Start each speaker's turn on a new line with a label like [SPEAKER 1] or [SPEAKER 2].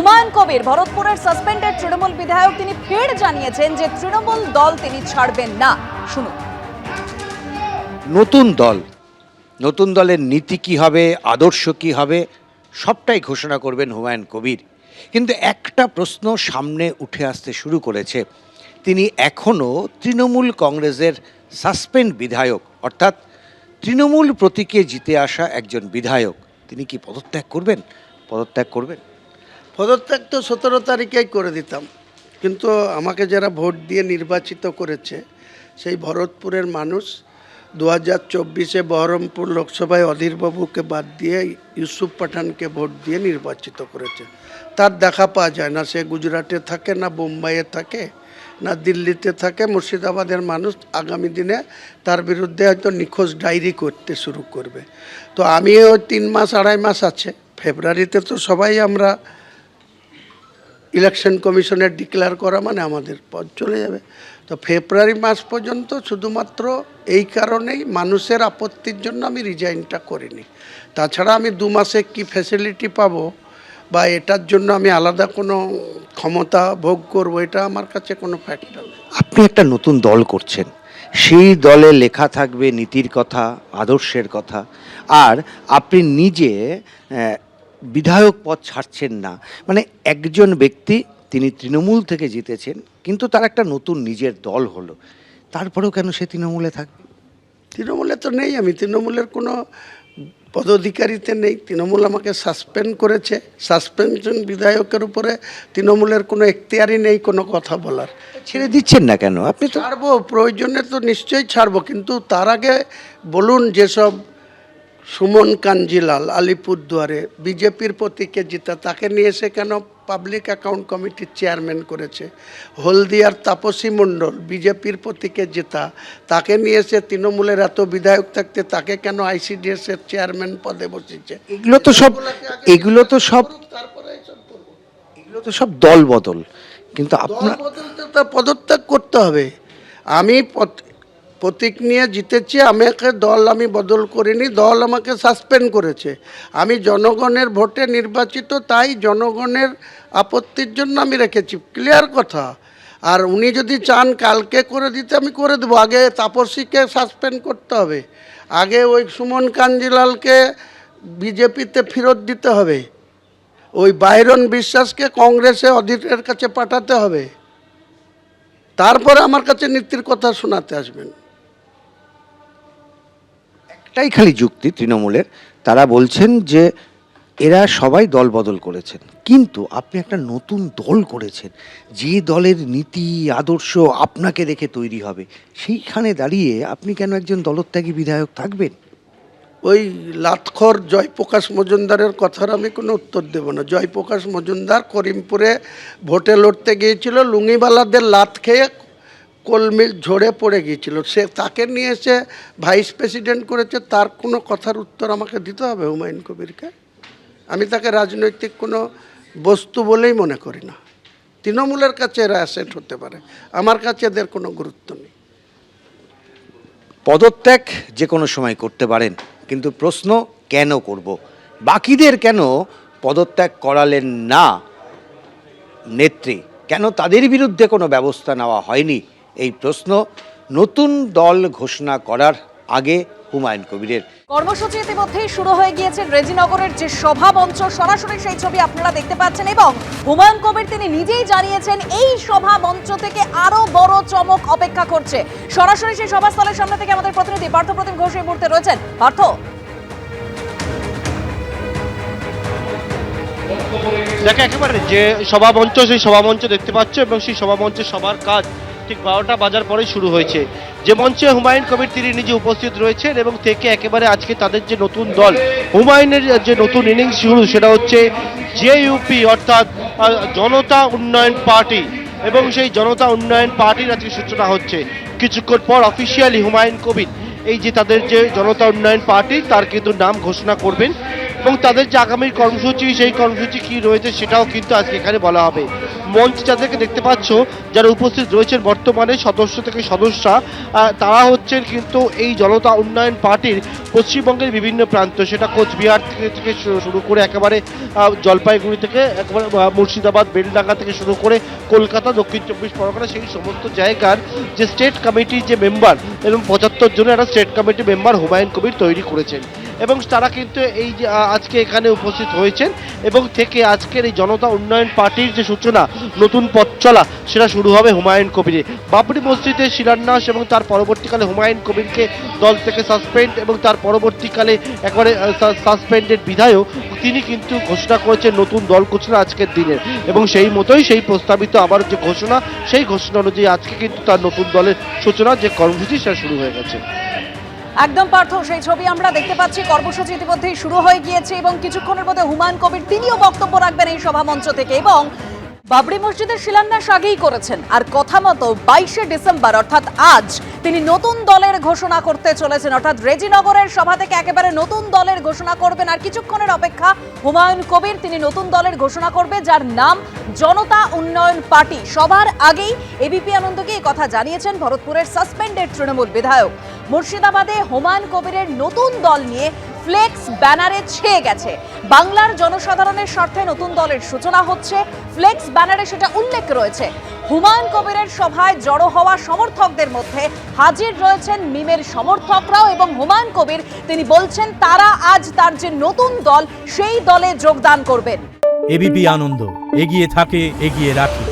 [SPEAKER 1] Humayun Kabir ভরতপুরের suspended Trinamool বিধায়ক তিনি ফের জানিয়েছেন যে তৃণমূল দল তিনি ছাড়বেন না। শুনুন।
[SPEAKER 2] নতুন দলের নীতি কি হবে, আদর্শ কি হবে, সবটাই ঘোষণা করবেন হুমায়ুন কবির। কিন্তু একটা প্রশ্ন সামনে উঠে আসতে শুরু করেছে, তিনি এখনও তৃণমূল কংগ্রেসের সাসপেন্ড বিধায়ক, অর্থাৎ তৃণমূল প্রতীকে জিতে আসা একজন বিধায়ক, তিনি কি পদত্যাগ করবেন?
[SPEAKER 3] পদত্যাগ তো 17 তারিখেই করে দিতাম, কিন্তু আমাকে যারা ভোট দিয়ে নির্বাচিত করেছে সেই ভরতপুরের মানুষ 2024-এ বহরমপুর লোকসভায় অধীরবাবুকে বাদ দিয়ে ইউসুফ পাঠানকে ভোট দিয়ে নির্বাচিত করেছে। তার দেখা পাওয়া যায় না, সে গুজরাটে থাকে, না বোম্বাইয়ে থাকে, না দিল্লিতে থাকে। মুর্শিদাবাদের মানুষ আগামী দিনে তার বিরুদ্ধে হয়তো নিখোঁজ ডায়েরি করতে শুরু করবে। তো আমিও 3 মাস 2.5 মাস আছে, ফেব্রুয়ারিতে তো সবাই আমরা ইলেকশন কমিশনের ডিক্লেয়ার করা মানে আমাদের পদ চলে যাবে। তো ফেব্রুয়ারি মাস পর্যন্ত শুধুমাত্র এই কারণেই মানুষের আপত্তির জন্য আমি রিজাইনটা করিনি। তাছাড়া আমি 2 মাসে কি ফ্যাসিলিটি পাবো বা এটার জন্য আমি আলাদা কোনো ক্ষমতা ভোগ করবো, এটা আমার কাছে কোনো ফ্যাক্টর নেই।
[SPEAKER 2] আপনি একটা নতুন দল করছেন, সেই দলে লেখা থাকবে নীতির কথা, আদর্শের কথা, আর আপনি নিজে বিধায়ক পদ ছাড়ছেন না। মানে একজন ব্যক্তি, তিনি তৃণমূল থেকে জিতেছেন, কিন্তু তার একটা নতুন নিজের দল হলো, তারপরেও কেন সে তৃণমূলে থাকবে?
[SPEAKER 3] তৃণমূলে তো নেই, আমি তৃণমূলের কোনো পদাধিকারিতে নেই। তৃণমূল আমাকে সাসপেন্ড করেছে। সাসপেনশন বিধায়কের উপরে তৃণমূলের কোনো এখতিয়ারই নেই কোনো কথা বলার।
[SPEAKER 2] ছেড়ে দিচ্ছেন না কেন? আপনি তো
[SPEAKER 3] ছাড়বো, প্রয়োজনে তো নিশ্চয়ই ছাড়বো, কিন্তু তার আগে বলুন যেসব সুমন কাঞ্জিলাল আলিপুরদুয়ারে বিজেপির প্রতীকে জিতা, তাকে নিয়ে এসে কেন পাবলিক অ্যাকাউন্ট কমিটির চেয়ারম্যান করেছে? হলদিয়ার তাপসী মণ্ডল বিজেপির প্রতীকে জেতা, তাকে নিয়ে এসে তৃণমূলের এত বিধায়ক থাকতে তাকে কেন আইসিডিএস এর চেয়ারম্যান পদে বসিয়েছে?
[SPEAKER 2] এগুলো তো সব দল বদল, কিন্তু আপনার
[SPEAKER 3] বদলতে তার পদত্যাগ করতে হবে। আমি প্রতীক নিয়ে জিতেছি, আমি বদল করিনি, দল আমাকে সাসপেন্ড করেছে। আমি জনগণের ভোটে নির্বাচিত, তাই জনগণের আপত্তির জন্য আমি রেখেছি, ক্লিয়ার কথা। আর উনি যদি চান কালকে করে দিতে, আমি করে দেবো। আগে তাপসীকে সাসপেন্ড করতে হবে, আগে ওই সুমন কাঞ্জিলালকে বিজেপিতে ফেরত দিতে হবে, ওই বাইরন বিশ্বাসকে কংগ্রেসে অধীরের কাছে পাঠাতে হবে, তারপরে আমার কাছে নীতির কথা শোনাতে আসবেন।
[SPEAKER 2] একটাই খালি যুক্তি তৃণমূলের, তারা বলছেন যে এরা সবাই দল বদল করেছেন, কিন্তু আপনি একটা নতুন দল করেছেন, যে দলের নীতি আদর্শ আপনাকে দেখে তৈরি হবে, সেইখানে দাঁড়িয়ে আপনি কেন একজন দলত্যাগী বিধায়ক থাকবেন?
[SPEAKER 3] ওই লাতখর জয়প্রকাশ মজুমদারের কথার আমি কোনো উত্তর দেব না। জয়প্রকাশ মজুমদার করিমপুরে ভোটে লড়তে গিয়েছিল, লুঙ্গিওয়ালাদের লাত খেয়ে কলমিল ঝরে পড়ে গিয়েছিল, সে তাকে নিয়ে এসে ভাইস প্রেসিডেন্ট করেছে, তার কোনো কথার উত্তর আমাকে দিতে হবে হুমায়ুন কবিরকে? আমি তাকে রাজনৈতিক কোনো বস্তু বলেই মনে করি না। তৃণমূলের কাছে এরা অ্যাসেট হতে পারে, আমার কাছে এদের কোনো গুরুত্ব নেই।
[SPEAKER 2] পদত্যাগ যে কোনো সময় করতে পারেন, কিন্তু প্রশ্ন কেন করব? বাকিদের কেন পদত্যাগ করালেন না নেত্রী? কেন তাদের বিরুদ্ধে কোনো ব্যবস্থা নেওয়া হয়নি? এই প্রশ্ন নতুন দল ঘোষণা করার আগে হুমায়ুন কবিরের।
[SPEAKER 1] কর্মসূচি ইতিমধ্যেই শুরু হয়ে গিয়েছে। রেজিনগরের যে সভা মঞ্চ, সরাসরি সেই ছবি আপনারা দেখতে পাচ্ছেন, এবং হুমায়ুন কবির তিনি নিজেই জানিয়েছেন এই সভা মঞ্চ থেকে আরো বড় চমক অপেক্ষা করছে। সরাসরি সেই সভাস্থলের সামনে থেকে আমাদের প্রতিনিধি পার্থপ্রতিম ঘোষ এই মুহূর্তে রয়েছেন। পার্থ,
[SPEAKER 4] দেখো একেবারে যে সভামঞ্চ, সেই সভামঞ্চ দেখতে পাচ্ছ, এবং সেই সভামঞ্চে সবার কাজ ঠিক 12টা বাজার পরে শুরু হয়েছে। যে মঞ্চে হুমায়ুন কবির তিনি নিজে উপস্থিত রয়েছেন, এবং থেকে একেবারে আজকে তাদের যে নতুন দল হুমায়ুনের যে নতুন ইনিংস শুরু, সেটা হচ্ছে জেইউপি অর্থাৎ জনতা উন্নয়ন পার্টি, এবং সেই জনতা উন্নয়ন পার্টির আজকে সূচনা হচ্ছে। কিছুক্ষণ পর অফিসিয়ালি হুমায়ুন কবির এই যে তাদের যে জনতা উন্নয়ন পার্টি, তার কিন্তু নাম ঘোষণা করবেন, এবং তাদের যে আগামী কর্মসূচি, সেই কর্মসূচি কি রয়েছে সেটাও কিন্তু আজকে এখানে বলা হবে। মঞ্চ যাদেরকে দেখতে পাচ্ছ, যারা উপস্থিত রয়েছেন বর্তমানে সদস্য থেকে সদস্যা, তারা হচ্ছেন কিন্তু এই জনতা উন্নয়ন পার্টির পশ্চিমবঙ্গের বিভিন্ন প্রান্ত, সেটা কোচবিহার থেকে শুরু করে একেবারে জলপাইগুড়ি থেকে একেবারে মুর্শিদাবাদ, বেলডাঙ্গা থেকে শুরু করে কলকাতা, দক্ষিণ 24 পরগনা, সেই সমস্ত জায়গার যে স্টেট কমিটির যে মেম্বার এবং 75 জনের একটা state committee member Humayun Kabir তৈরি করেছেন এবং তারা কিন্তু এই যে আজকে এখানে উপস্থিত হয়েছেন এবং থেকে আজকের এই জনতা উন্নয়ন পার্টির যে সূচনা, নতুন পথ চলা, সেটা শুরু হবে হুমায়ুন কবিরে। বাবরি মসজিদের শিলান্যাস এবং তার পরবর্তীকালে হুমায়ুন কবিরকে দল থেকে সাসপেন্ড এবং তার পরবর্তীকালে একবারে সাসপেন্ডেড বিধায়ক, তিনি কিন্তু ঘোষণা করেছেন নতুন দল ঘোষণা আজকের দিনে এবং সেই মতোই সেই প্রস্তাবিত আবার যে ঘোষণা, সেই ঘোষণা অনুযায়ী আজকে কিন্তু তার নতুন দলের সূচনা যে কর্মসূচি সেটা শুরু হয়ে গেছে।
[SPEAKER 1] একদম পার্থ, সেই ছবি আমরা দেখতে পাচ্ছি। কর্মসূচি ইতিমধ্যেই শুরু হয়ে গিয়েছে এবং কিছুক্ষণের মধ্যে হুমায়ুন কবির তিনিও বক্তব্য রাখবেন এই সভামঞ্চ থেকে এবং বাবরি মসজিদের শিলান্যাস আগেই করেছেন আর কথা মতো 22শে ডিসেম্বর অর্থাৎ আজ তিনি নতুন দলের ঘোষণা করতে চলেছেন, অর্থাৎ রেজিনগরের সভা থেকে একেবারে নতুন দলের ঘোষণা করবেন। আর কিছুক্ষণের অপেক্ষা হুমায়ুন কবির, তিনি নতুন দলের ঘোষণা করবে যার নাম জনতা উন্নয়ন পার্টি। সবার আগেই এবিপি আনন্দকে এই কথা জানিয়েছেন ভরতপুরের সাসপেন্ডেড তৃণমূল বিধায়ক। মুর্শিদাবাদে হুমায়ুন কবিরের নতুন দল নিয়ে ফ্লেক্স ব্যানারে ছেয়ে গেছে। বাংলার জনসাধারণের স্বার্থে নতুন দলের সূচনা হচ্ছে, ফ্লেক্স ব্যানারে সেটা উল্লেখ রয়েছে। হুমায়ুন কবিরের সভায় জড়ো হওয়া সমর্থকদের মধ্যে হাজির রয়েছেন মিমের সমর্থকরাও এবং হুমায়ুন কবির তিনি বলছেন তারা আজ তার যে নতুন দল সেই দলে যোগদান করবেন।
[SPEAKER 5] এবিপি আনন্দ, এগিয়ে থাকে, এগিয়ে রাখে।